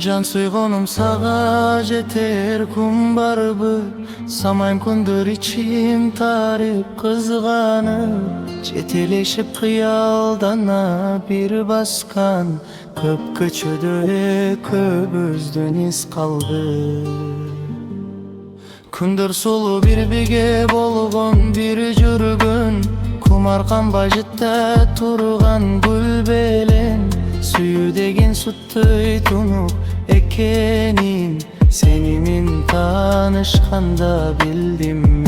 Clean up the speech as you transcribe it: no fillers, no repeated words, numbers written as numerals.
Can suyğunum sağa jeter kum barby, samayım kundur içim tarıp kızganıp, çeteleşip kıyaldana bir baskan, köpköçödö köbüzdün iz kaldı. Kundur sulu bir bige bolgon bir jürgün, kumarkan bajittä turgan gül belen, suyu degen suttuy tunup ekenin, senimin tanışkanda bildim